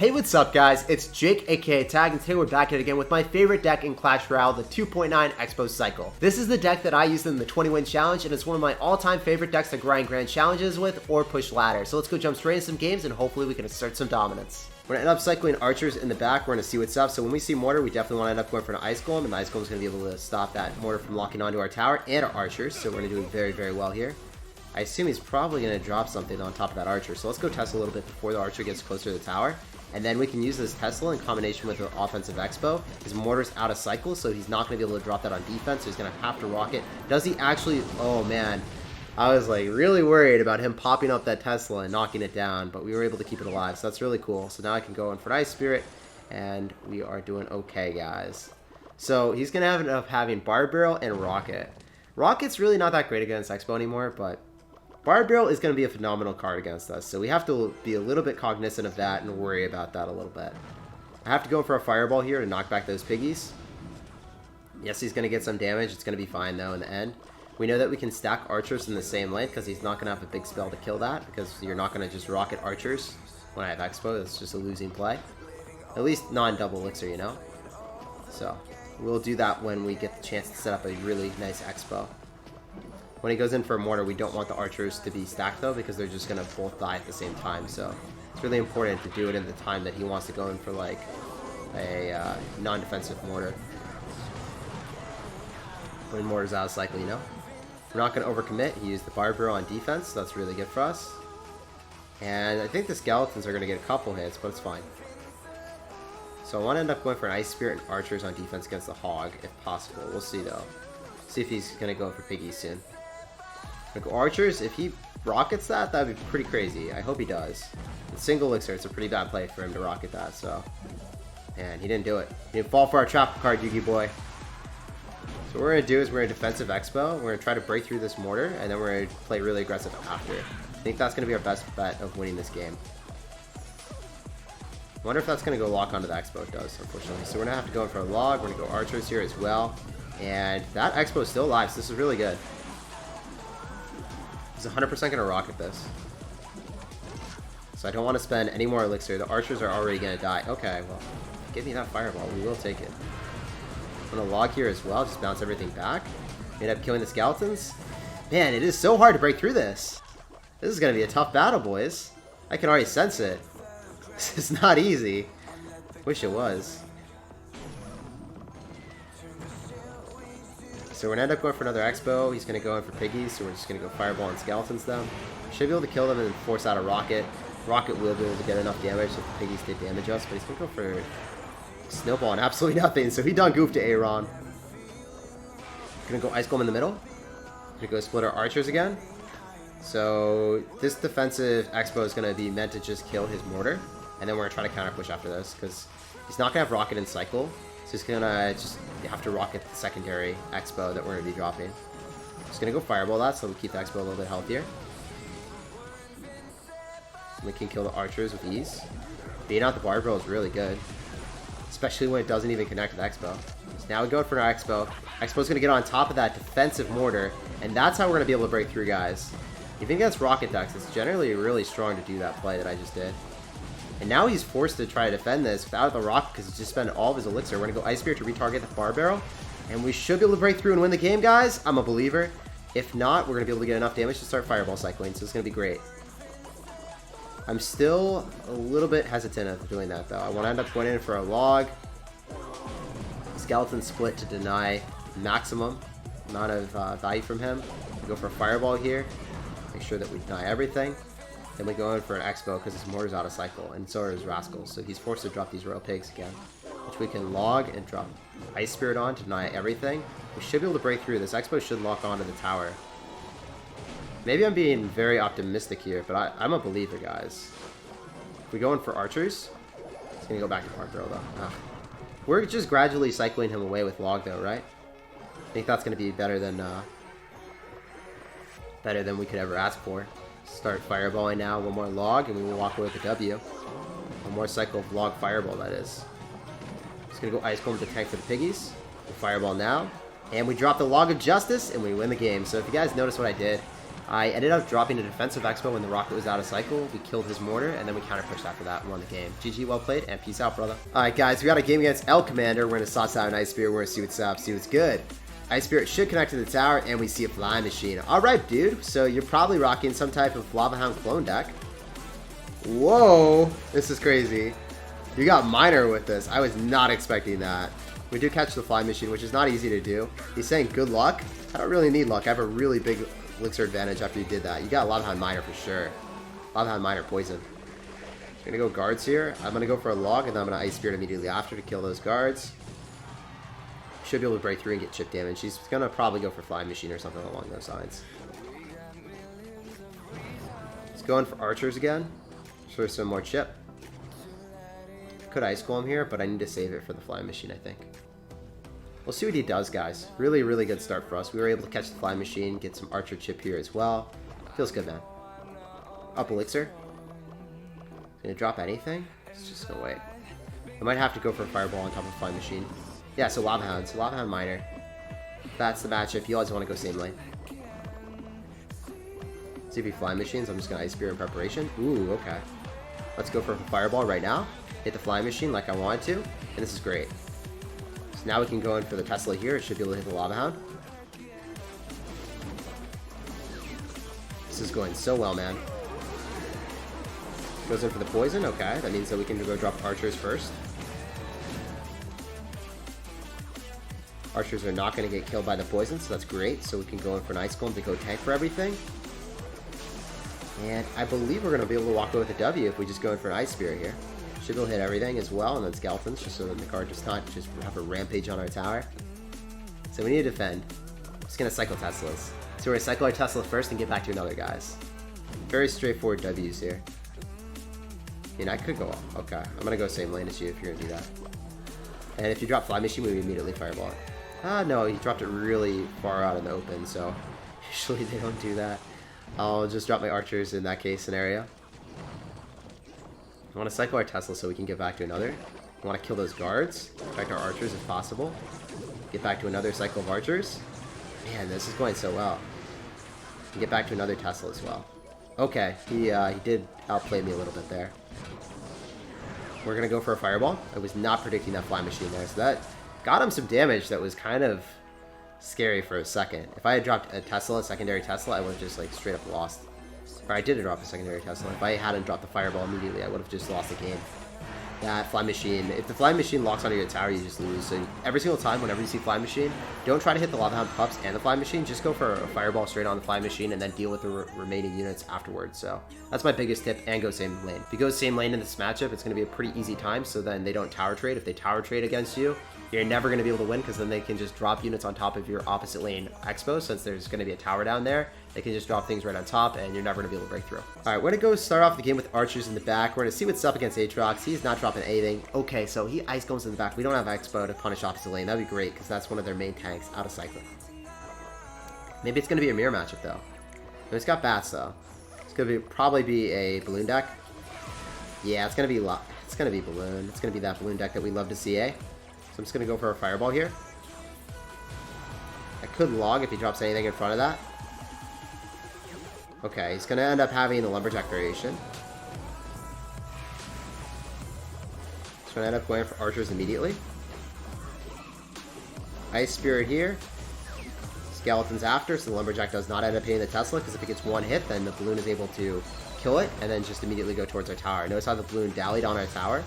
Hey, what's up guys? It's Jake aka Tag, and today we're back at it again with my favorite deck in Clash Royale, the 2.9 Xbow Cycle. This is the deck that I used in the 20-win challenge, and it's one of my all-time favorite decks to grind grand challenges with or push ladder. So let's go jump straight into some games and hopefully we can assert some dominance. We're going to end up cycling archers in the back. We're going to see what's up. So when we see mortar, we definitely want to end up going for an ice golem, and the ice golem is going to be able to stop that mortar from locking onto our tower and our archers. So we're going to do very, very well here. I assume he's probably going to drop something on top of that archer. So let's go test a little bit before the archer gets closer to the tower. And then we can use this Tesla in combination with the offensive Xbow. His mortar's out of cycle, so he's not going to be able to drop that on defense, so he's going to have to rock it. Does he actually? Oh man, I was like really worried about him popping up that Tesla and knocking it down, but we were able to keep it alive, so that's really cool. So now I can go in for an Ice Spirit, and we are doing okay, guys. So he's going to end up having Barb Barrel and Rocket. Rocket's really not that great against Xbow anymore, but Barb Barrel is going to be a phenomenal card against us, so we have to be a little bit cognizant of that and worry about that a little bit. I have to go for a Fireball here to knock back those piggies. Yes, he's going to get some damage. It's going to be fine, though, in the end. We know that we can stack archers in the same lane because he's not going to have a big spell to kill that, because you're not going to just rocket archers when I have Xbow. It's just a losing play. At least non-double elixir, you know? So we'll do that when we get the chance to set up a really nice Xbow. When he goes in for a mortar, we don't want the archers to be stacked, though, because they're just going to both die at the same time. So it's really important to do it in the time that he wants to go in for, like, a non-defensive mortar. When mortar's out of cycle, you know? We're not going to overcommit. He used the Barb Barrel on defense, so that's really good for us. And I think the skeletons are going to get a couple hits, but it's fine. So I want to end up going for an Ice Spirit and archers on defense against the Hog, if possible. We'll see, though. See if he's going to go for piggies soon. Like archers, if he rockets that, that'd be pretty crazy. I hope he does. With single elixir, it's a pretty bad play for him to rocket that, so. And he didn't do it. He didn't fall for our trap card, Yugi boy. So what we're going to do is we're going to defensive Xbow. We're going to try to break through this mortar, and then we're going to play really aggressive after. I think that's going to be our best bet of winning this game. I wonder if that's going to go lock onto the Xbow. It does, unfortunately. So we're going to have to go in for a log. We're going to go archers here as well. And that Xbow is still alive, so this is really good. He's 100% going to rocket this. So I don't want to spend any more elixir. The archers are already going to die. Okay, well, give me that fireball. We will take it. I'm going to log here as well. Just bounce everything back. End up killing the skeletons. Man, it is so hard to break through this. This is going to be a tough battle, boys. I can already sense it. This is not easy. Wish it was. So we're going to end up going for another Xbow. He's going to go in for piggies, so we're just going to go fireball and skeletons them. Should be able to kill them and force out a rocket. Rocket will be able to get enough damage so the piggies did damage us, but he's going to go for snowball and absolutely nothing, so he done goofed to Aaron. Going to go Ice Golem in the middle. Going to go split our archers again. So this defensive Xbow is going to be meant to just kill his mortar, and then we're going to try to counter push after this, because he's not going to have rocket in cycle. So he's gonna just have to rocket the secondary Xbow that we're gonna be dropping. Just gonna go fireball that so we keep the Xbow a little bit healthier. We can kill the archers with ease. Beating out the Barb Barrel is really good, especially when it doesn't even connect to the Xbow. So now we go for our Xbow. Xbow's gonna get on top of that defensive mortar, and that's how we're gonna be able to break through, guys. Even against rocket decks, it's generally really strong to do that play that I just did. And now he's forced to try to defend this without the rock because he's just spent all of his elixir. We're going to go Ice Spirit to retarget the Barb Barrel. And we should be able to break through and win the game, guys. I'm a believer. If not, we're going to be able to get enough damage to start Fireball cycling. So it's going to be great. I'm still a little bit hesitant of doing that, though. I want to end up going in for a log. Skeleton split to deny maximum amount of value from him. We go for a Fireball here. Make sure that we deny everything. Then we go in for an Xbow because his mortar's out of cycle, and so are his rascals. So he's forced to drop these royal pigs again, which we can log and drop Ice Spirit on to deny everything. We should be able to break through. This Xbow should lock onto the tower. Maybe I'm being very optimistic here, but I'm a believer, guys. If we go in for archers, it's going to go back to Barb Barrel, though. Ah. We're just gradually cycling him away with log, though, right? I think that's going to be better than we could ever ask for. Start fireballing now, one more log, and we will walk away with a W. One more cycle of log fireball, that is. Just gonna go Ice Golem to tank for the piggies. We'll fireball now, and we drop the log of justice, and we win the game. So if you guys notice what I did, I ended up dropping a defensive Xbow when the rocket was out of cycle. We killed his mortar, and then we counter pushed after that and won the game. GG, well played, and peace out, brother. Alright, guys, we got a game against El Commander. We're going to sauce out an Ice Spirit. We're going to see what's up, see what's good. Ice Spirit should connect to the tower, and we see a Flying Machine. Alright, dude. So you're probably rocking some type of Lava Hound clone deck. Whoa, this is crazy. You got Miner with this. I was not expecting that. We do catch the Flying Machine, which is not easy to do. He's saying good luck. I don't really need luck. I have a really big elixir advantage after you did that. You got Lava Hound Miner for sure. Lava Hound Miner poison. I'm gonna go guards here. I'm gonna go for a log, and then I'm gonna Ice Spirit immediately after to kill those guards. Should be able to break through and get chip damage. He's gonna probably go for Flying Machine or something along those lines. He's going for archers again. For some more chip. Could Ice Golem here, but I need to save it for the Flying Machine, I think. We'll see what he does, guys. Really, really good start for us. We were able to catch the Flying Machine, get some archer chip here as well. Feels good, man. Up elixir. Gonna drop anything? Let's just go wait. I might have to go for a fireball on top of Flying Machine. Yeah, so Lava Hound. So Lava Hound Miner. That's the matchup. You always want to go same lane. See if he Flying Machines. I'm just gonna Ice Spear in preparation. Ooh, okay. Let's go for a fireball right now. Hit the Flying Machine like I wanted to. And this is great. So now we can go in for the Tesla here. It should be able to hit the Lava Hound. This is going so well, man. Goes in for the poison. Okay, that means that we can go drop archers first. Archers are not going to get killed by the poison, so that's great. So we can go in for an Ice Golem to go tank for everything. And I believe we're going to be able to walk away with a W if we just go in for an Ice Spirit here. Should be able to hit everything as well, and then Skeletons, just so that the card does not just have a rampage on our tower. So we need to defend. Just going to cycle Teslas. So we're going to cycle our Tesla first and get back to another, guys. Very straightforward W's here. I mean, I could go up. Okay, I'm going to go same lane as you if you're going to do that. And if you drop Fly Machine, we immediately fireball it. Ah, no, he dropped it really far out in the open, so usually they don't do that. I'll just drop my archers in that case scenario. I want to cycle our Tesla so we can get back to another. I want to kill those guards, protect our archers if possible. Get back to another cycle of archers. Man, this is going so well. And get back to another Tesla as well. Okay, he did outplay me a little bit there. We're going to go for a fireball. I was not predicting that Fly Machine there, so that got him some damage that was kind of scary for a second. If I had dropped a Tesla, a secondary Tesla, I would have just like straight up lost. Or I did drop a secondary Tesla. If I hadn't dropped the fireball immediately, I would have just lost the game. That Fly Machine, if the Fly Machine locks onto your tower, you just lose. So every single time, whenever you see Fly Machine, don't try to hit the Lava Hound Pups and the Fly Machine. Just go for a fireball straight on the Fly Machine and then deal with the remaining units afterwards. So that's my biggest tip, and go same lane. If you go same lane in this matchup, it's going to be a pretty easy time, so then they don't tower trade. If they tower trade against you, you're never going to be able to win, because then they can just drop units on top of your opposite lane Expo. Since there's going to be a tower down there, they can just drop things right on top, and you're never going to be able to break through. All right, we're going to go start off the game with archers in the back. We're going to see what's up against Aatrox. He's not dropping anything. Okay, so he Ice Golems in the back. We don't have Expo to punish opposite lane. That'd be great, because that's one of their main tanks out of cycle. Maybe it's going to be a mirror matchup, though. It's got bats, though. It's going to probably be a balloon deck. Yeah, it's going to be balloon. It's going to be that balloon deck that we love to see, eh? So I'm just going to go for a fireball here. I could log if he drops anything in front of that. Okay, he's going to end up having the Lumberjack variation. He's going to end up going for archers immediately. Ice Spirit here. Skeletons after, so the Lumberjack does not end up hitting the Tesla, because if it gets one hit, then the balloon is able to kill it, and then just immediately go towards our tower. Notice how the balloon dallied on our tower?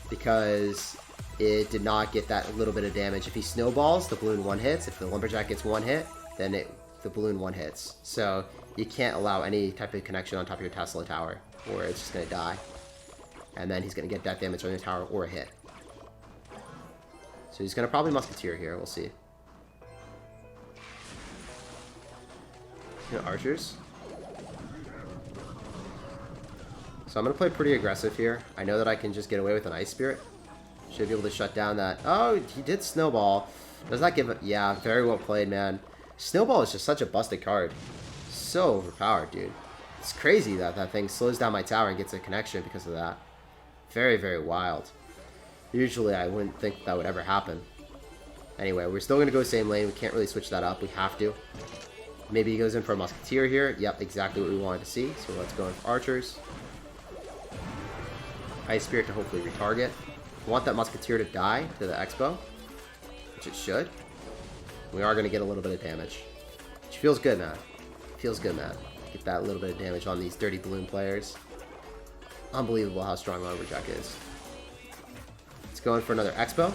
Because it did not get that little bit of damage. If he snowballs, the balloon one hits. If the Lumberjack gets one hit, then the balloon one hits. So you can't allow any type of connection on top of your Tesla tower, or it's just going to die. And then he's going to get death damage on your tower or a hit. So he's going to probably Musketeer here. We'll see. Archers. So I'm going to play pretty aggressive here. I know that I can just get away with an Ice Spirit. Should be able to shut down that. Oh, he did Snowball. Does not give it. Yeah, very well played, man. Snowball is just such a busted card. So overpowered, dude. It's crazy that that thing slows down my tower and gets a connection because of that. Very, very wild. Usually I wouldn't think that would ever happen. Anyway, we're still going to go same lane. We can't really switch that up. We have to. Maybe he goes in for a Musketeer here. Yep, exactly what we wanted to see. So let's go in for Archers. Ice Spirit to hopefully retarget. We want that Musketeer to die to the Xbow, which it should. We are going to get a little bit of damage, which feels good, man. Feels good, man. Get that little bit of damage on these dirty balloon players. Unbelievable how strong Lumberjack is. Let's go in for another Xbow.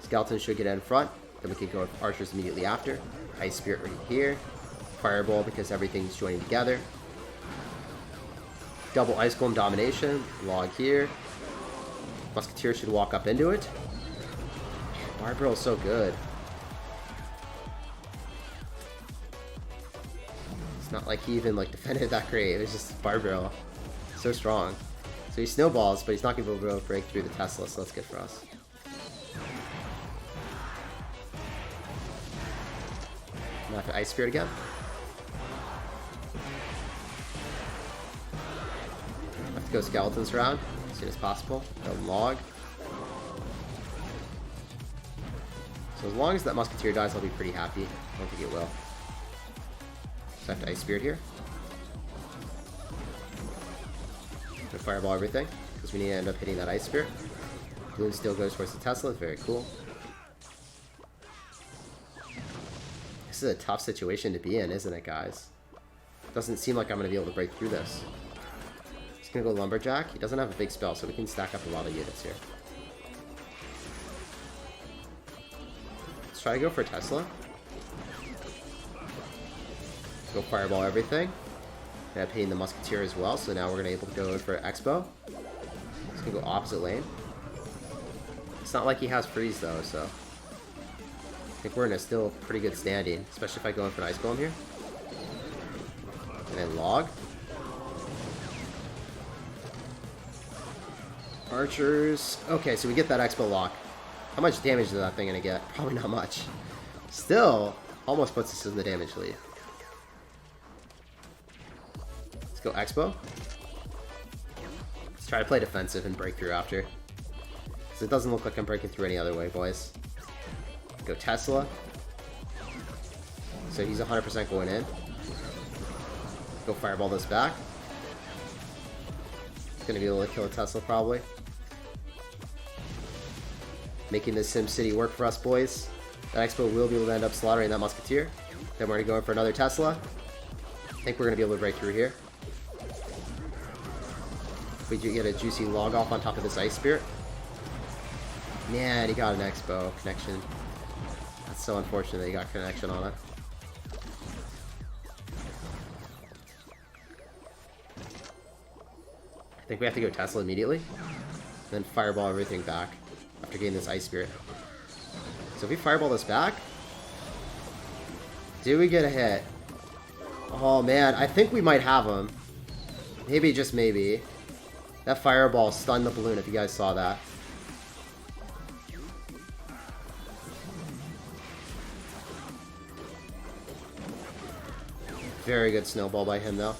Skeleton should get in front. Then we can go with Archers immediately after. Ice Spirit right here. Fireball because everything's joining together. Double Ice Golem Domination. Log here. Musketeer should walk up into it. Barbarrel is so good. It's not like he even like defended that great. It was just Barbarrel. So strong. So he snowballs, but he's not going to be able to break through the Tesla, so that's good for us. I'm going to have to Ice Spirit again. I have to go Skeletons around as soon as possible. Go Log. So as long as that Musketeer dies, I'll be pretty happy. I don't think it will. So I have to Ice Spirit here. I'm gonna Fireball everything, because we need to end up hitting that Ice Spirit. Balloon still goes towards the Tesla, very cool. This is a tough situation to be in, isn't it, guys? Doesn't seem like I'm going to be able to break through this. He's going to go Lumberjack. He doesn't have a big spell, so we can stack up a lot of units here. Let's try to go for Tesla. Let's go Fireball everything. And I'm hitting the Musketeer as well, so now we're going to be able to go in for Xbow. He's going to go opposite lane. It's not like he has freeze, though, so I think we're in a still pretty good standing, especially if I go in for an Ice Golem here. And then Log. Archers. Okay, so we get that Xbow lock. How much damage is that thing going to get? Probably not much. Still, almost puts us in the damage lead. Let's go Xbow. Let's try to play defensive and break through after. Because it doesn't look like I'm breaking through any other way, boys. Go Tesla. So he's 100% going in. Go Fireball this back. He's going to be able to kill a Tesla probably. Making this SimCity work for us, boys. That Xbow will be able to end up slaughtering that Musketeer. Then we're going to go in for another Tesla. I think we're going to be able to break through here. We do get a juicy Log off on top of this Ice Spirit. Man, he got an Xbow connection. That's so unfortunate that he got connection on it. I think we have to go Tesla immediately. Then Fireball everything back after getting this Ice Spirit. So if we Fireball this back, do we get a hit? Oh man, I think we might have him. Maybe, just maybe. That Fireball stunned the balloon, if you guys saw that. Very good snowball by him, though.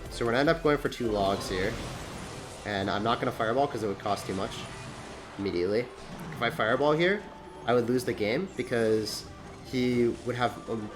So we're going to end up going for 2 logs here. And I'm not going to Fireball because it would cost too much immediately. If I Fireball here, I would lose the game because he would have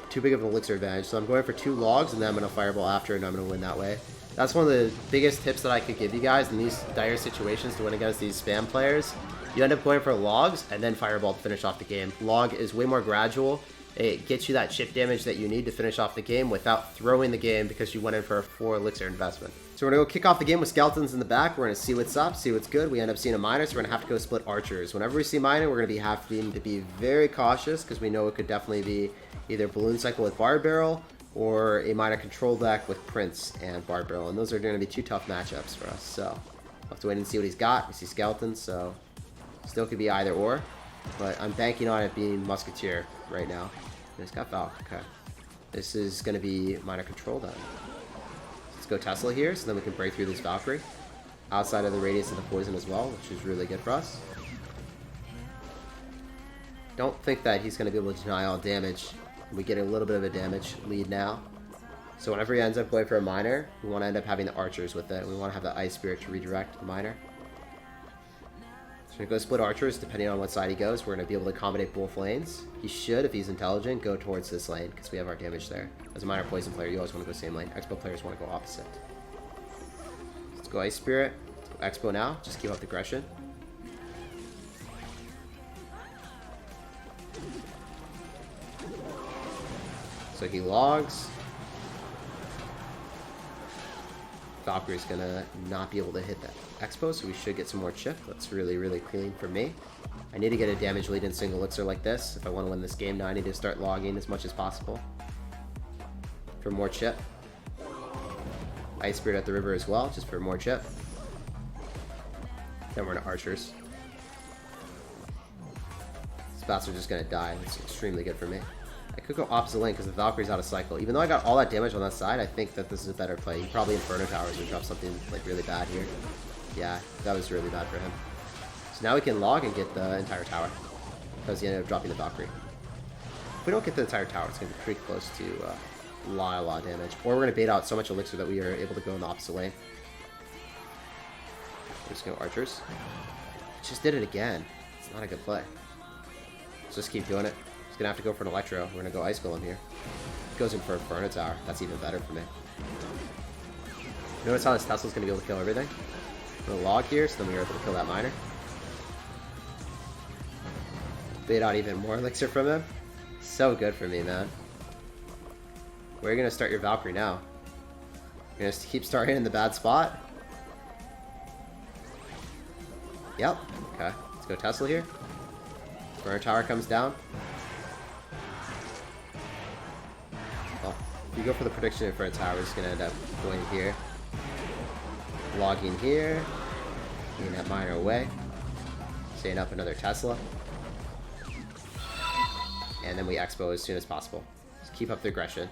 too big of an elixir advantage. So I'm going for 2 logs and then I'm going to Fireball after and I'm going to win that way. That's one of the biggest tips that I could give you guys in these dire situations to win against these spam players. You end up going for logs and then Fireball to finish off the game. Log is way more gradual. It gets you that chip damage that you need to finish off the game without throwing the game because you went in for a 4 elixir investment. So we're going to go kick off the game with Skeletons in the back. We're going to see what's up, see what's good. We end up seeing a Miner, so we're going to have to go split Archers. Whenever we see Miner, we're going to be having to be very cautious because we know it could definitely be either Balloon Cycle with Barbarrel or a Miner Control deck with Prince and Barbarrel. And those are going to be 2 tough matchups for us. So we'll have to wait and see what he's got. We see Skeletons, so still could be either or. But I'm banking on it being Musketeer right now. He's got Valk. Okay. This is going to be Miner Control then. Let's go Tesla here, so then we can break through this Valkyrie. Outside of the radius of the poison as well, which is really good for us. Don't think that he's going to be able to deny all damage. We get a little bit of a damage lead now. So whenever he ends up going for a Miner, we want to end up having the Archers with it. We want to have the Ice Spirit to redirect the Miner. So Gonna go split archers depending on what side he goes. We're gonna be able to accommodate both lanes. He should, if he's intelligent, go towards this lane because we have our damage there. As a minor poison player, you always want to go same lane. Xbow players want to go opposite. Let's go Ice Spirit. Let's go Xbow now. Just keep up the aggression. So he logs. Valkyrie's gonna not be able to hit that Expo, so we should get some more chip. That's really, really clean for me. I need to get a damage lead in single elixir like this. If I want to win this game now, I need to start logging as much as possible. For more chip. Ice Spirit at the river as well, just for more chip. Then we're into archers. These bats are just gonna die. It's extremely good for me. I could go opposite lane because the Valkyrie's out of cycle. Even though I got all that damage on that side, I think that this is a better play. He probably Inferno Towers would drop something like really bad here. Yeah, that was really bad for him. So now we can log and get the entire tower because he ended up dropping the Valkyrie. If we don't get the entire tower, it's going to be pretty close to a lot of damage. Or we're going to bait out so much elixir that we are able to go in the opposite lane. We're just going to archers. Just did it again. It's not a good play. Let's just keep doing it. He's going to have to go for an Electro. We're going to go Ice Golem here. Goes in for Inferno Tower. That's even better for me. Notice how this Tesla's going to be able to kill everything? We're going to log here, so then we are able to kill that miner. Bait out even more elixir from him. So good for me, man. Where are you going to start your Valkyrie now? You're going to keep starting in the bad spot? Yep. Okay. Let's go Tesla here. Inferno Tower comes down. Well, if you go for the prediction Inferno Tower, we're just going to end up going here. Logging here. Getting that miner away. Staying up another Tesla. And then we Expo as soon as possible. Just keep up the aggression.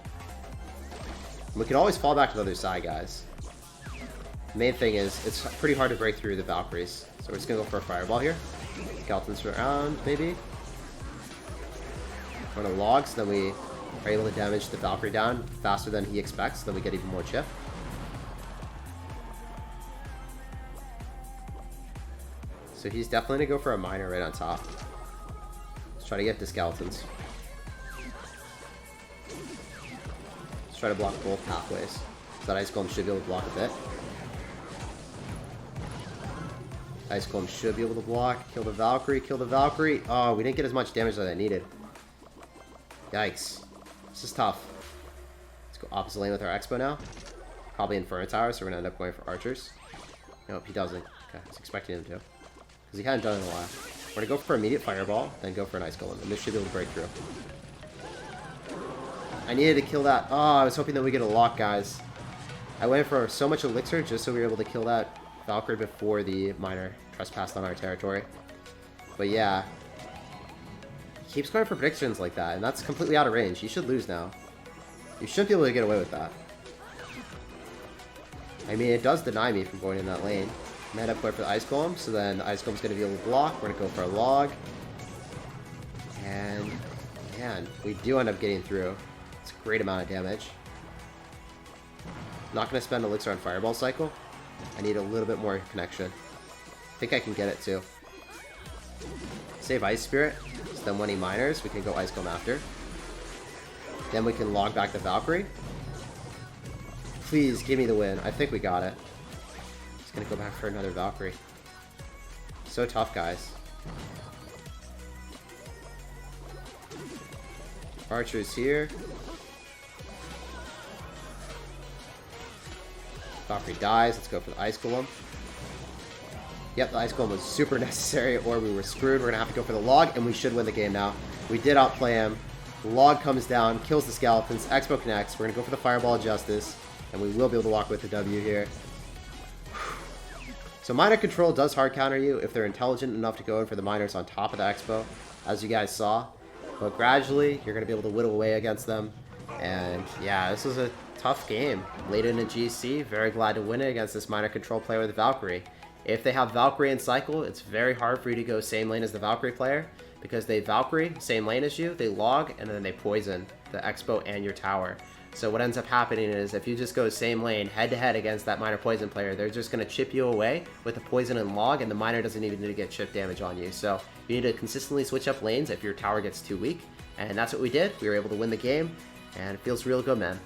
We can always fall back to the other side, guys. The main thing is, it's pretty hard to break through the Valkyries. So we're just going to go for a Fireball here. Skeletons around, maybe. We're going to log, so then we are able to damage the Valkyrie down faster than he expects, so then we get even more chip. So he's definitely going to go for a miner right on top. Let's try to get the Skeletons. Let's try to block both pathways. So that Ice Golem should be able to block a bit. Ice Golem should be able to block. Kill the Valkyrie. Kill the Valkyrie. Oh, we didn't get as much damage as I needed. Yikes. This is tough. Let's go opposite lane with our Expo now. Probably Inferno Tower, so we're going to end up going for archers. Nope, he doesn't. Okay, I was expecting him to. Because he hadn't done it in a while. We're going to go for immediate Fireball, then go for an Ice Golem. And this should be able to break through. I needed to kill that. Oh, I was hoping that we get a lock, guys. I went for so much elixir just so we were able to kill that Valkyrie before the miner trespassed on our territory. But yeah. He keeps going for predictions like that, and that's completely out of range. You should lose now. You shouldn't be able to get away with that. I mean, it does deny me from going in that lane. I'm going to end up going for the Ice Golem, so then the Ice Golem's going to be able to block. We're going to go for a log. And, man, we do end up getting through. It's a great amount of damage. Not going to spend elixir on Fireball cycle. I need a little bit more connection. I think I can get it too. Save Ice Spirit. So then when he miners, we can go Ice Golem after. Then we can log back the Valkyrie. Please, give me the win. I think we got it. Just gonna go back for another Valkyrie. So tough, guys. Archers here. Valkyrie dies. Let's go for the Ice Golem. Yep, the Ice Golem was super necessary, or we were screwed. We're going to have to go for the log, and we should win the game now. We did outplay him. The log comes down, kills the Skeletons. Expo connects. We're going to go for the Fireball of Justice, and we will be able to walk with the W here. So Miner Control does hard counter you if they're intelligent enough to go in for the miners on top of the Expo, as you guys saw. But gradually, you're going to be able to whittle away against them. And yeah, this was a tough game. Late in a GC, very glad to win it against this Miner Control player with Valkyrie. If they have Valkyrie in cycle, it's very hard for you to go same lane as the Valkyrie player. because they Valkyrie, same lane as you, they log, and then they poison the Xbow and your tower. So what ends up happening is if you just go same lane head-to-head against that miner poison player, they're just going to chip you away with the poison and log, and the miner doesn't even need to get chip damage on you. So you need to consistently switch up lanes if your tower gets too weak, and that's what we did. We were able to win the game, and it feels real good, man.